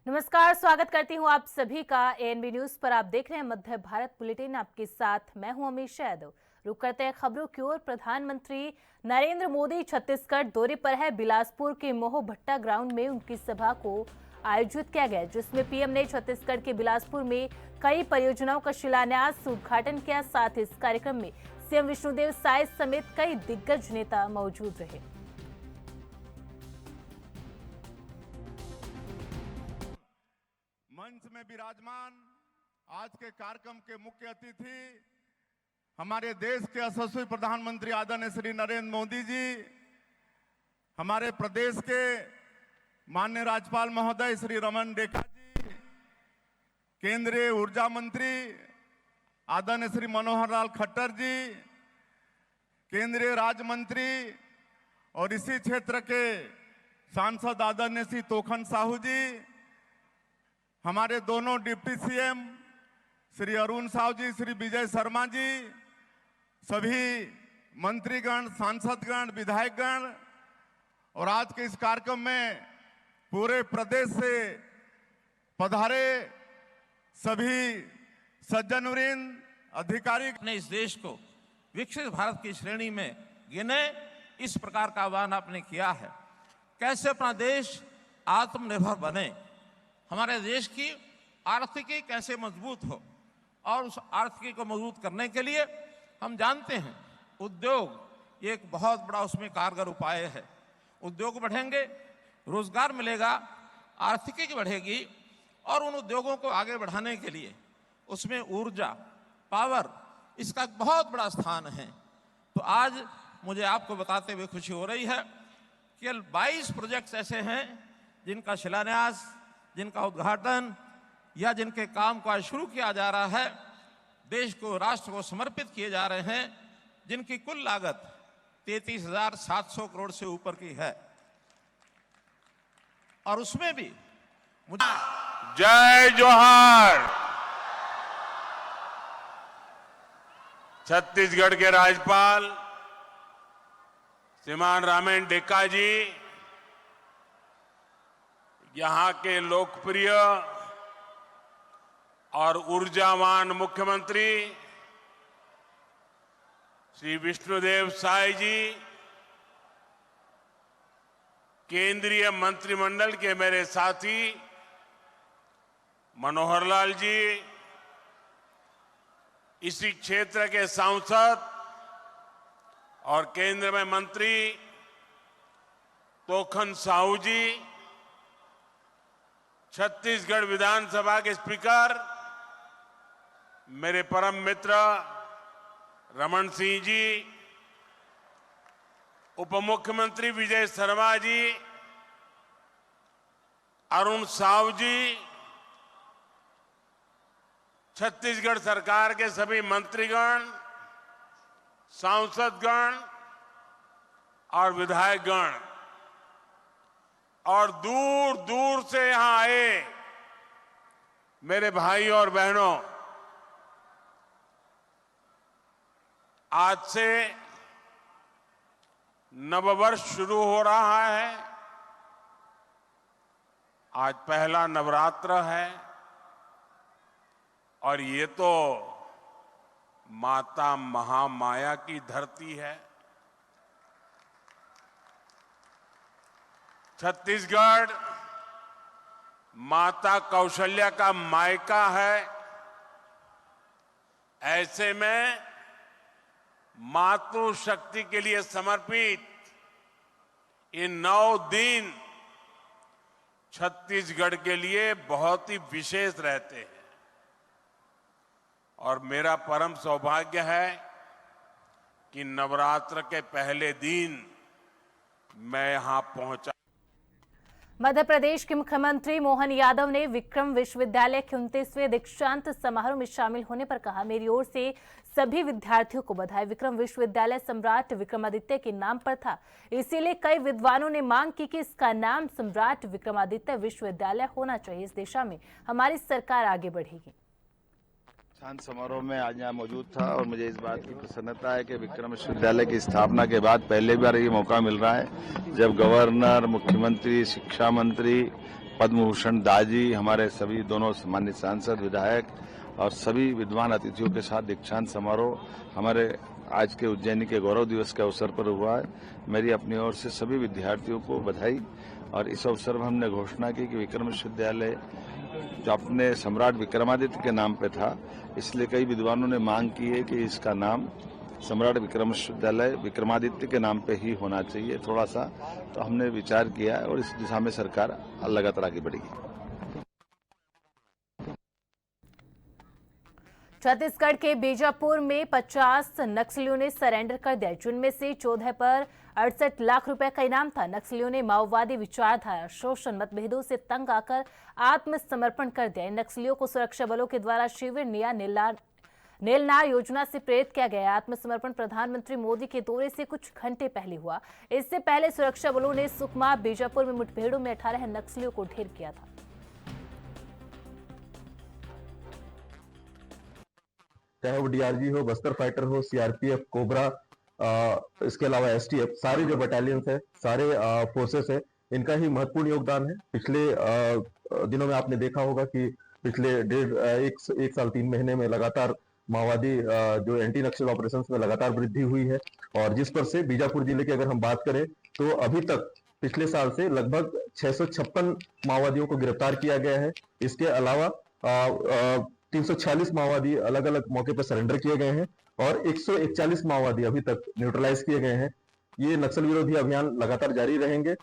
नमस्कार, स्वागत करती हूँ आप सभी का एएनबी न्यूज पर। आप देख रहे हैं मध्य भारत बुलेटिन, आपके साथ मैं हूँ अमीषा यादव। रुक करते हैं खबरों की ओर। प्रधानमंत्री नरेंद्र मोदी छत्तीसगढ़ दौरे पर है। बिलासपुर के मोह भट्टा ग्राउंड में उनकी सभा को आयोजित किया गया, जिसमें पीएम ने छत्तीसगढ़ के बिलासपुर में कई परियोजनाओं का शिलान्यास उद्घाटन किया। साथ ही इस कार्यक्रम में सीएम विष्णुदेव साय समेत कई दिग्गज नेता मौजूद रहे। मंच में विराजमान आज के कार्यक्रम के मुख्य अतिथि हमारे देश के यशस्वी प्रधानमंत्री आदरणीय श्री नरेंद्र मोदी जी, हमारे प्रदेश के माननीय राज्यपाल महोदय श्री रमन डेका जी, केंद्रीय ऊर्जा मंत्री आदरणीय श्री मनोहर लाल खट्टर जी, केंद्रीय राज्य मंत्री और इसी क्षेत्र के सांसद आदरणीय श्री तोखन साहू जी, हमारे दोनों डिप्टी सीएम श्री अरुण साहू जी, श्री विजय शर्मा जी, सभी मंत्रीगण, सांसदगण, विधायकगण और आज के इस कार्यक्रम में पूरे प्रदेश से पधारे सभी सज्जनवृंद, अधिकारी अपने इस देश को विकसित भारत की श्रेणी में गिने, इस प्रकार का आह्वान आपने किया है। कैसे अपना देश आत्मनिर्भर बने, हमारे देश की आर्थिकी कैसे मजबूत हो, और उस आर्थिकी को मजबूत करने के लिए हम जानते हैं उद्योग ये एक बहुत बड़ा उसमें कारगर उपाय है। उद्योग बढ़ेंगे, रोजगार मिलेगा, आर्थिकी बढ़ेगी, और उन उद्योगों को आगे बढ़ाने के लिए उसमें ऊर्जा, पावर, इसका बहुत बड़ा स्थान है। तो आज मुझे आपको बताते हुए खुशी हो रही है कि 22 प्रोजेक्ट्स ऐसे हैं जिनका शिलान्यास, जिनका उद्घाटन या जिनके काम को आज शुरू किया जा रहा है, देश को, राष्ट्र को समर्पित किए जा रहे हैं, जिनकी कुल लागत 33,700 करोड़ से ऊपर की है। और उसमें भी मुझे जय जोहार। छत्तीसगढ़ के राज्यपाल श्रीमान रामेन डेका जी, यहां के लोकप्रिय और ऊर्जावान मुख्यमंत्री श्री विष्णुदेव साय जी, केंद्रीय मंत्रिमंडल के मेरे साथी मनोहर लाल जी, इसी क्षेत्र के सांसद और केंद्र में मंत्री तोखन साहू जी, छत्तीसगढ़ विधानसभा के स्पीकर मेरे परम मित्र रमन सिंह जी, उप मुख्यमंत्री विजय शर्मा जी, अरुण साहू जी, छत्तीसगढ़ सरकार के सभी मंत्रीगण, सांसदगण और विधायकगण, और दूर दूर से यहां आए मेरे भाई और बहनों, आज से नववर्ष शुरू हो रहा है। आज पहला नवरात्र है और ये तो माता महामाया की धरती है। छत्तीसगढ़ माता कौशल्या का मायका है। ऐसे में मातृशक्ति के लिए समर्पित ये 9 दिन छत्तीसगढ़ के लिए बहुत ही विशेष रहते हैं, और मेरा परम सौभाग्य है कि नवरात्र के पहले दिन मैं यहां पहुंचा। मध्य प्रदेश के मुख्यमंत्री मोहन यादव ने विक्रम विश्वविद्यालय के 29वें दीक्षांत समारोह में शामिल होने पर कहा, मेरी ओर से सभी विद्यार्थियों को बधाई। विक्रम विश्वविद्यालय सम्राट विक्रमादित्य के नाम पर था, इसीलिए कई विद्वानों ने मांग की कि इसका नाम सम्राट विक्रमादित्य विश्वविद्यालय होना चाहिए। इस दिशा में हमारी सरकार आगे बढ़ेगी। दीक्षांत समारोह में आज यहाँ मौजूद था और मुझे इस बात की प्रसन्नता है कि विक्रम विश्वविद्यालय की स्थापना के बाद पहले बार ये मौका मिल रहा है जब गवर्नर, मुख्यमंत्री, शिक्षा मंत्री, पद्म भूषण दास जी, हमारे सभी दोनों सम्मानित सांसद, विधायक और सभी विद्वान अतिथियों के साथ दीक्षांत समारोह हमारे आज के उज्जैनी के गौरव दिवस के अवसर पर हुआ है। मेरी अपनी ओर से सभी विद्यार्थियों को बधाई। और इस अवसर में हमने घोषणा की कि विक्रम विश्वविद्यालय जो अपने सम्राट विक्रमादित्य के नाम पे था, इसलिए कई विद्वानों ने मांग की है कि इसका नाम सम्राट विक्रम विश्वविद्यालय विक्रमादित्य के नाम पे ही होना चाहिए थोड़ा सा। तो हमने विचार किया है और इस दिशा में सरकार लगातार आगे बढ़ेगी। छत्तीसगढ़ के बीजापुर में 50 नक्सलियों ने सरेंडर कर दिया, जिनमें से 14 पर 68 लाख रुपए का इनाम था। नक्सलियों ने माओवादी विचारधारा, शोषण, मतभेदों से तंग आकर आत्मसमर्पण कर दिया। इन नक्सलियों को सुरक्षा बलों के द्वारा शिविर या नेलनार योजना से प्रेरित किया गया। आत्मसमर्पण प्रधानमंत्री मोदी के दौरे से कुछ घंटे पहले हुआ। इससे पहले सुरक्षा बलों ने सुकमा, बीजापुर में मुठभेड़ों में 18 नक्सलियों को ढेर किया था। चाहे वो डीआरजी हो, बस्तर फाइटर हो, सीआरपीएफ, कोबरा, इसके अलावा एसटीएफ, सारे जो बटालियंस है, सारे फोर्सेस है, इनका ही महत्वपूर्ण योगदान है। पिछले दिनों में आपने देखा होगा कि पिछले एक साल 3 महीने में लगातार माओवादी जो एंटी नक्सल ऑपरेशंस में लगातार वृद्धि हुई है। और जिस पर से बीजापुर जिले की अगर हम बात करें तो अभी तक पिछले साल से लगभग 656 माओवादियों को गिरफ्तार किया गया है। इसके अलावा 346 माओवादी अलग अलग मौके पर सरेंडर किए गए हैं और 141 माओवादी अभी तक न्यूट्रलाइज किए गए हैं। ये नक्सल विरोधी अभियान लगातार जारी रहेंगे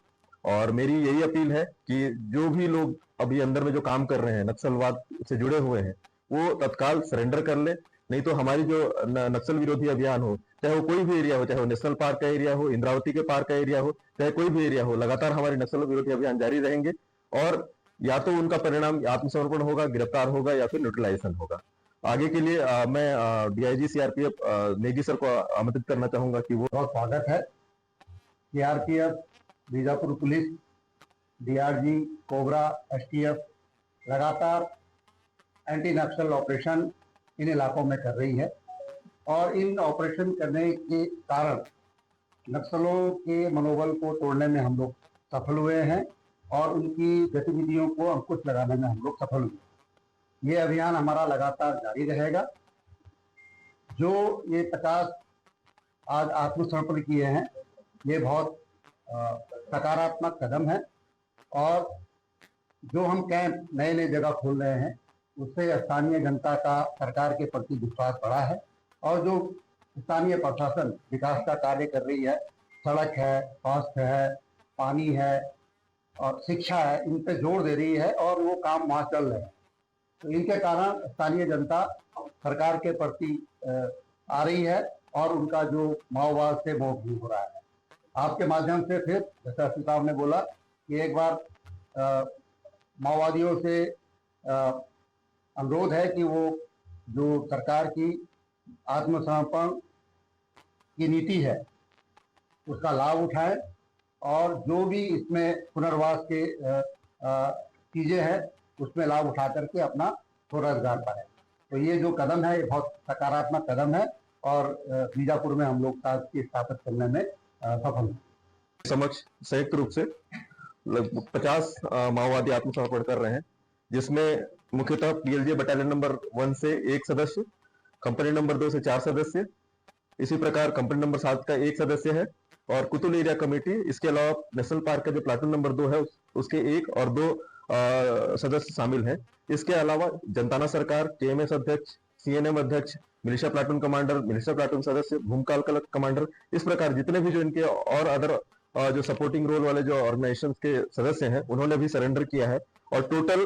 और मेरी यही अपील है कि जो भी लोग अभी अंदर में जो काम कर रहे हैं, नक्सलवाद से जुड़े हुए हैं, वो तत्काल सरेंडर कर ले। नहीं तो हमारी जो नक्सल विरोधी अभियान हो, चाहे वो कोई भी एरिया हो, चाहे वो नेशनल पार्क का एरिया हो, इंद्रावती के पार्क का एरिया हो, चाहे कोई भी एरिया हो, लगातार हमारे नक्सल विरोधी अभियान जारी रहेंगे और या तो उनका परिणाम आत्मसमर्पण होगा, गिरफ्तार होगा या फिर न्यूट्रलाइजेशन होगा। आगे के लिए मैं डीआईजी सीआरपीएफ नेगी सर को आमंत्रित करना चाहूंगा कि वो बहुत स्वागत है। CRPF, Bijapur police, DRG, cobra, STF लगातार एंटी नक्सल ऑपरेशन इन इलाकों में कर रही है और इन ऑपरेशन करने के कारण नक्सलों के मनोबल को तोड़ने में हम लोग सफल हुए हैं और उनकी गतिविधियों को अंकुश लगाने में हम लोग सफल हुए। ये अभियान हमारा लगातार जारी रहेगा। जो ये 50 आज आत्मसमर्पण किए हैं, ये बहुत सकारात्मक कदम है और जो हम कैंप नए नए जगह खोल रहे हैं, उससे स्थानीय जनता का सरकार के प्रति विश्वास बढ़ा है और जो स्थानीय प्रशासन विकास का कार्य कर रही है, सड़क है, स्वास्थ्य है, पानी है और शिक्षा है, इन पे जोर दे रही है और वो काम वहाँ चल रहे हैं। तो इनके कारण स्थानीय जनता सरकार के प्रति आ रही है और उनका जो माओवाद से मोह दूर हो रहा है। आपके माध्यम से फिर जैसा साहब ने बोला कि एक बार माओवादियों से अनुरोध है कि वो जो सरकार की आत्मसमर्पण की नीति है उसका लाभ उठाएं और जो भी इसमें पुनर्वास के चीजें हैं उसमें लाभ उठा करके अपना स्वरोजगार पाए। तो ये जो कदम है ये बहुत सकारात्मक कदम है और बीजापुर में हम लोग शासकीय स्थापित करने में सफल हैं। समक्ष संयुक्त रूप से लगभग 50 माओवादी आत्मसमर्पण कर रहे हैं, जिसमें मुख्यतः पीएलजे बटालियन नंबर 1 से 1 सदस्य, कंपनी नंबर 2 से 4 सदस्य, इसी प्रकार कंपनी नंबर 7 का 1 सदस्य है और कुतुल एरिया कमेटी, इसके अलावा नेशनल पार्क का जो प्लाटून नंबर 2 है उसके 1 और 2 सदस्य शामिल हैं। इसके अलावा जनताना सरकार, केएमएस अध्यक्ष, सीएनएम अध्यक्ष, militia platoon commander, militia platoon सदस्य, भूमकाल कमांडर, इस प्रकार जितने भी जो इनके और अदर जो सपोर्टिंग रोल वाले जो ऑर्गेनाइजेशंस के सदस्य हैं उन्होंने भी सरेंडर किया है और टोटल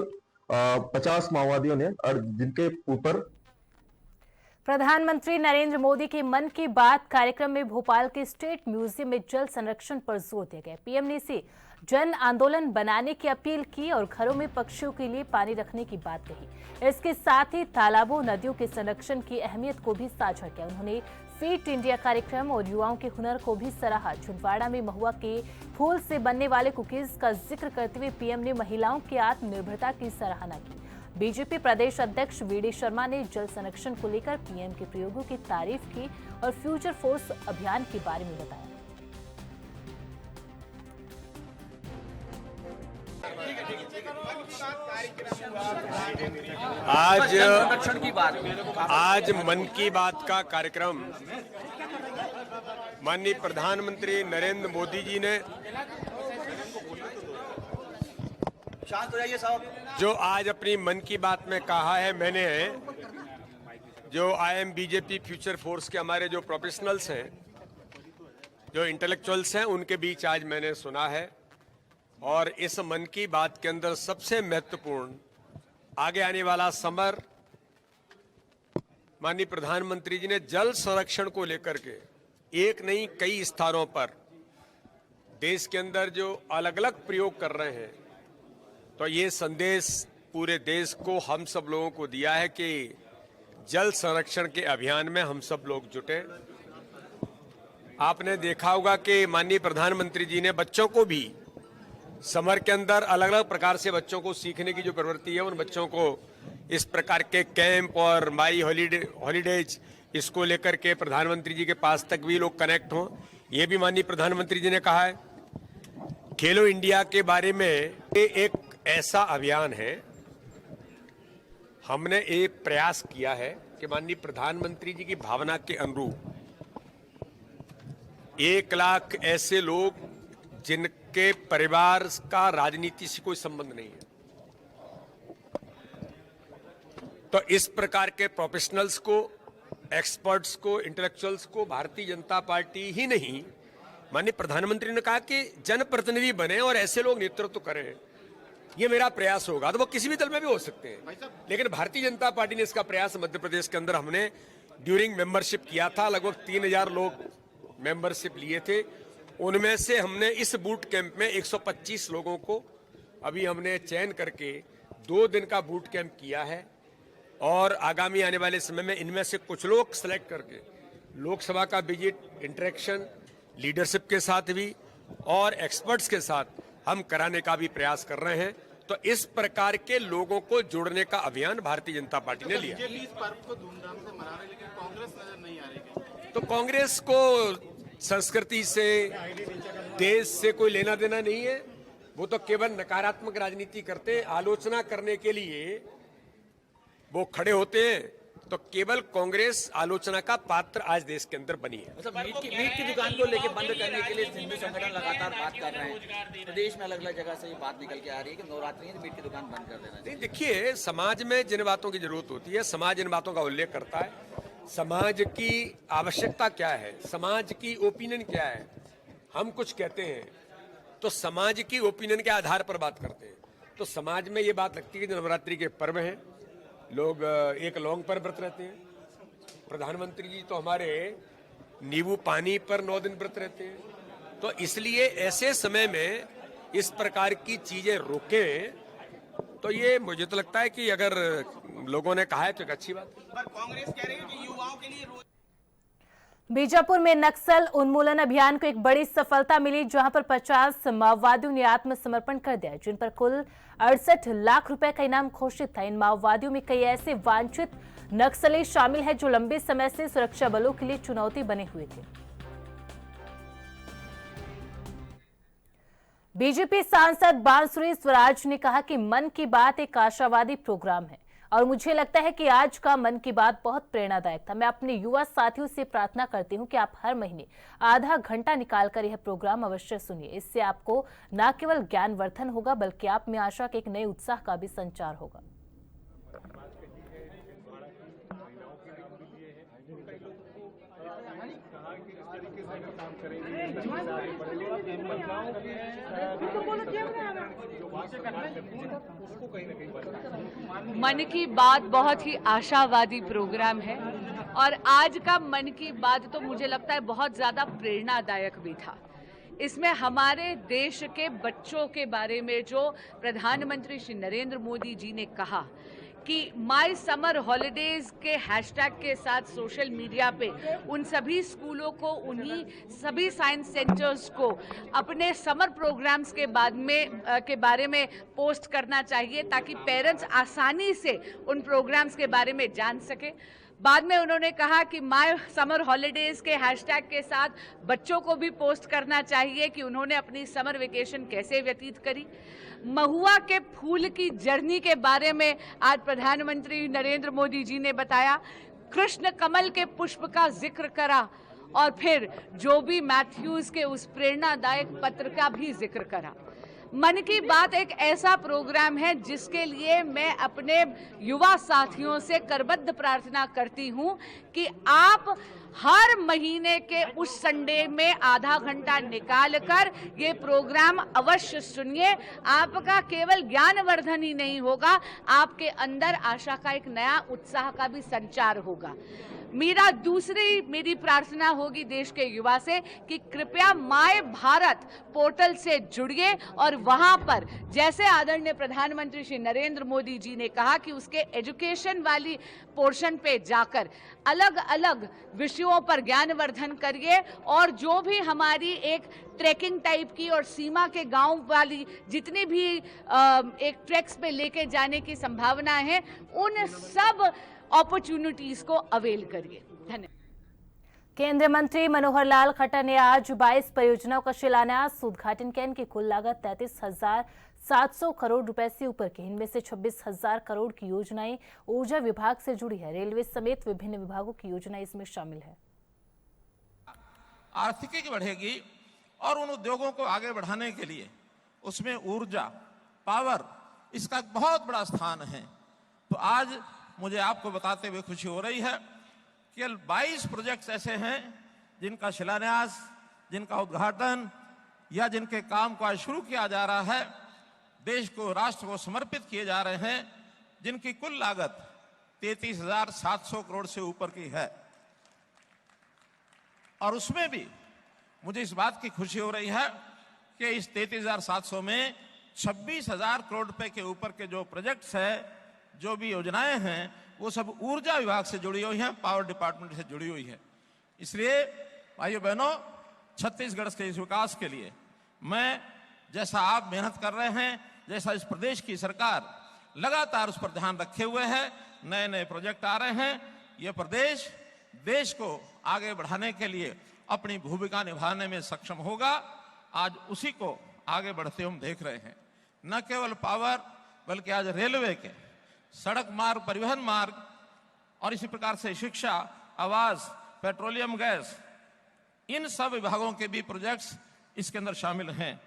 50 माओवादियों ने और जिनके ऊपर प्रधानमंत्री नरेंद्र मोदी के मन की बात कार्यक्रम में भोपाल के स्टेट म्यूजियम में जल संरक्षण पर जोर दिया गया। पीएम ने इसे जन आंदोलन बनाने की अपील की और घरों में पक्षियों के लिए पानी रखने की बात कही। इसके साथ ही तालाबों, नदियों के संरक्षण की अहमियत को भी साझा किया। उन्होंने फीट इंडिया कार्यक्रम और युवाओं के हुनर को भी सराहा। छिंदवाड़ा में महुआ के फूल से बनने वाले कुकीज का जिक्र करते हुए पीएम ने महिलाओं की आत्मनिर्भरता की सराहना की। बीजेपी प्रदेश अध्यक्ष वीडी शर्मा ने जल संरक्षण को लेकर पीएम के प्रयोगों की तारीफ की और फ्यूचर फोर्स अभियान के बारे में बताया। आज मन की बात का कार्यक्रम माननीय प्रधानमंत्री नरेंद्र मोदी जी ने शांत हो जाइए साहब। जो आज अपनी मन की बात में कहा है, मैंने जो IIM बीजेपी फ्यूचर फोर्स के हमारे जो प्रोफेशनल्स हैं, जो इंटेलेक्चुअल्स हैं, उनके बीच आज मैंने सुना है। और इस मन की बात के अंदर सबसे महत्वपूर्ण आगे आने वाला समर माननीय प्रधानमंत्री जी ने जल संरक्षण को लेकर के एक नहीं कई स्थानों पर देश के अंदर जो अलग अलग प्रयोग कर रहे हैं, तो ये संदेश पूरे देश को हम सब लोगों को दिया है कि जल संरक्षण के अभियान में हम सब लोग जुटे। आपने देखा होगा कि माननीय प्रधानमंत्री जी ने बच्चों को भी समर के अंदर अलग अलग प्रकार से बच्चों को सीखने की जो प्रवृत्ति है, उन बच्चों को इस प्रकार के कैंप और माई हॉलीडेज इसको लेकर के प्रधानमंत्री जी के पास तक भी लोग कनेक्ट हों, ये भी माननीय प्रधानमंत्री जी ने कहा है। खेलो इंडिया के बारे में एक ऐसा अभियान है, हमने एक प्रयास किया है कि माननीय प्रधानमंत्री जी की भावना के अनुरूप 1 लाख ऐसे लोग जिनके परिवार का राजनीति से कोई संबंध नहीं है, तो इस प्रकार के प्रोफेशनल्स को, एक्सपर्ट्स को, इंटेलेक्चुअल्स को भारतीय जनता पार्टी ही नहीं, माननीय प्रधानमंत्री ने कहा कि जनप्रतिनिधि बने और ऐसे लोग नेतृत्व करें। ये मेरा प्रयास होगा, तो वो किसी भी दल में भी हो सकते हैं, लेकिन भारतीय जनता पार्टी ने इसका प्रयास मध्य प्रदेश के अंदर हमने ड्यूरिंग मेंबरशिप किया था। लगभग 3000 लोग मेंबरशिप लिए थे, उनमें से हमने इस बूट कैंप में 125 लोगों को अभी हमने चयन करके 2 दिन का बूट कैंप किया है। और आगामी आने वाले समय में इनमें से कुछ लोग सेलेक्ट करके लोकसभा का विजिट, इंटरेक्शन लीडरशिप के साथ भी और एक्सपर्ट्स के साथ हम कराने का भी प्रयास कर रहे हैं। तो इस प्रकार के लोगों को जोड़ने का अभियान भारतीय जनता पार्टी ने लिया। इस पर्व को धूमधाम से मना रहे, लेकिन कांग्रेस नजर नहीं आ रही। तो कांग्रेस को संस्कृति से, देश से कोई लेना देना नहीं है, वो तो केवल नकारात्मक राजनीति करते, आलोचना करने के लिए वो खड़े होते हैं। तो केवल कांग्रेस आलोचना का पात्र आज देश के अंदर बनी है। मतलब मीट की दुकान को लेकर बंद करने के लिए हिंदू संगठन लगातार बात कर रहे हैं। प्रदेश में अलग अलग जगह से ये बात निकल के आ रही है कि नवरात्रि में मीट की दुकान बंद कर देना चाहिए। देखिए, समाज में जिन बातों की जरूरत होती है, समाज इन बातों का उल्लेख करता है। समाज की आवश्यकता क्या है, समाज की ओपिनियन क्या है, हम कुछ कहते हैं तो समाज की ओपिनियन के आधार पर बात करते हैं। तो समाज में ये बात लगती है कि नवरात्रि के पर्व हैं, लोग एक लौंग पर व्रत रहते हैं। प्रधानमंत्री जी तो हमारे नींबू पानी पर 9 दिन व्रत रहते हैं। तो इसलिए ऐसे समय में इस प्रकार की चीजें रोकें, तो ये मुझे तो लगता है कि अगर लोगों ने कहा है तो एक अच्छी बात है। पर कांग्रेस कह रही है कि युवाओं के लिए बीजापुर में नक्सल उन्मूलन अभियान को एक बड़ी सफलता मिली, जहां पर 50 माओवादियों ने आत्मसमर्पण कर दिया, जिन पर कुल 68 लाख रुपए का इनाम घोषित था। इन माओवादियों में कई ऐसे वांछित नक्सली शामिल हैं जो लंबे समय से सुरक्षा बलों के लिए चुनौती बने हुए थे। बीजेपी सांसद बांसुरी स्वराज ने कहा कि मन की बात एक आशावादी प्रोग्राम है और मुझे लगता है कि आज का मन की बात बहुत प्रेरणादायक था। मैं अपने युवा साथियों से प्रार्थना करती हूं कि आप हर महीने आधा घंटा निकालकर यह प्रोग्राम अवश्य सुनिए। इससे आपको न केवल ज्ञानवर्धन होगा बल्कि आप में आशा के एक नए उत्साह का भी संचार होगा। मन की बात बहुत ही आशावादी प्रोग्राम है और आज का मन की बात तो मुझे लगता है बहुत ज़्यादा प्रेरणादायक भी था। इसमें हमारे देश के बच्चों के बारे में जो प्रधानमंत्री श्री नरेंद्र मोदी जी ने कहा कि माय समर हॉलीडेज के हैशटैग के साथ सोशल मीडिया पे उन सभी स्कूलों को, उन्हीं सभी साइंस सेंटर्स को अपने समर प्रोग्राम्स के बारे में पोस्ट करना चाहिए ताकि पेरेंट्स आसानी से उन प्रोग्राम्स के बारे में जान सके। बाद में उन्होंने कहा कि माय समर हॉलीडेज के हैशटैग के साथ बच्चों को भी पोस्ट करना चाहिए कि उन्होंने अपनी समर वेकेशन कैसे व्यतीत करी। महुआ के फूल की जर्नी के बारे में आज प्रधानमंत्री नरेंद्र मोदी जी ने बताया, कृष्ण कमल के पुष्प का जिक्र करा और फिर जो भी मैथ्यूज के उस प्रेरणादायक पत्र का भी जिक्र करा। मन की बात एक ऐसा प्रोग्राम है जिसके लिए मैं अपने युवा साथियों से करबद्ध प्रार्थना करती हूं कि आप हर महीने के उस संडे में आधा घंटा निकाल कर ये प्रोग्राम अवश्य सुनिए। आपका केवल ज्ञानवर्धन ही नहीं होगा, आपके अंदर आशा का एक नया उत्साह का भी संचार होगा। मेरी प्रार्थना होगी देश के युवा से कि कृपया माय भारत पोर्टल से जुड़िए और वहां पर जैसे आदरणीय प्रधानमंत्री श्री नरेंद्र मोदी जी ने कहा कि उसके एजुकेशन वाली पोर्शन पे जाकर अलग अलग विषयों पर ज्ञानवर्धन करिए और जो भी हमारी एक ट्रैकिंग टाइप की और सीमा के गांव वाली जितनी भी एक ट्रैक्स पे लेके जाने की संभावना है, उन सब अपॉर्चुनिटीज को अवेल करिए। धन्यवाद। केंद्रीय मंत्री मनोहर लाल खट्टर ने आज 22 परियोजनाओं का शिलान्यास उद्घाटन किया। इनकी कुल लागत 33,700 करोड़ रुपए से ऊपर की। इनमें से 26,000 करोड़ की योजनाएं ऊर्जा विभाग से जुड़ी है। रेलवे समेत विभिन्न विभागों की योजनाएं इसमें शामिल है। आर्थिकी बढ़ेगी और उन उद्योगों को आगे बढ़ाने के लिए उसमें ऊर्जा, पावर, इसका बहुत बड़ा स्थान है। तो आज मुझे आपको बताते हुए खुशी हो रही है कि 22 प्रोजेक्ट्स ऐसे हैं जिनका शिलान्यास, जिनका उद्घाटन या जिनके काम को आज शुरू किया जा रहा है, देश को, राष्ट्र को समर्पित किए जा रहे हैं, जिनकी कुल लागत 33,700 करोड़ से ऊपर की है। और उसमें भी मुझे इस बात की खुशी हो रही है कि इस 33,700 में 26,000 करोड़ रुपए के ऊपर के जो प्रोजेक्ट्स है, जो भी योजनाएं हैं, वो सब ऊर्जा विभाग से जुड़ी हुई हैं, पावर डिपार्टमेंट से जुड़ी हुई है। इसलिए भाइयों बहनों, छत्तीसगढ़ के इस विकास के लिए मैं, जैसा आप मेहनत कर रहे हैं, जैसा इस प्रदेश की सरकार लगातार उस पर ध्यान रखे हुए है, नए नए प्रोजेक्ट आ रहे हैं, ये प्रदेश देश को आगे बढ़ाने के लिए अपनी भूमिका निभाने में सक्षम होगा। आज उसी को आगे बढ़ते हम देख रहे हैं। न केवल पावर, बल्कि आज रेलवे के, सड़क मार्ग, परिवहन मार्ग और इसी प्रकार से शिक्षा, आवास, पेट्रोलियम गैस, इन सब विभागों के भी प्रोजेक्ट्स इसके अंदर शामिल हैं।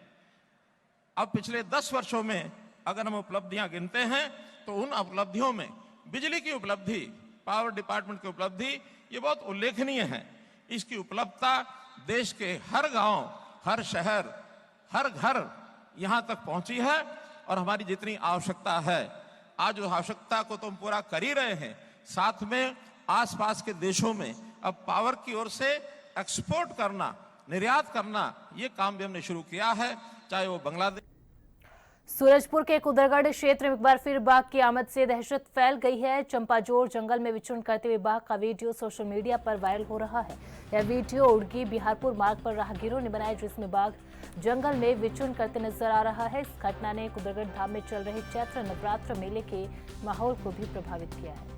अब पिछले 10 वर्षों में अगर हम उपलब्धियां गिनते हैं तो उन उपलब्धियों में बिजली की उपलब्धि, पावर डिपार्टमेंट की उपलब्धि, ये बहुत उल्लेखनीय है। इसकी उपलब्धता देश के हर गांव, हर शहर, हर घर यहां तक पहुंची है। और हमारी जितनी आवश्यकता है, आज उस आवश्यकता को तो हम पूरा कर ही रहे हैं, साथ में आसपास के देशों में अब पावर की ओर से एक्सपोर्ट करना, निर्यात करना, ये काम भी हमने शुरू किया है, चाहे वो बांग्लादेश। सूरजपुर के कुदरगढ़ क्षेत्र में एक बार फिर बाघ की आमद से दहशत फैल गई है। चंपाजोर जंगल में विचरण करते हुए बाघ का वीडियो सोशल मीडिया पर वायरल हो रहा है। यह वीडियो उड़गी बिहारपुर मार्ग पर राहगीरों ने बनाया, जिसमें बाघ जंगल में विचरण करते नजर आ रहा है। इस घटना ने कुदरगढ़ धाम में चल रहे चैत्र नवरात्र मेले के माहौल को भी प्रभावित किया है।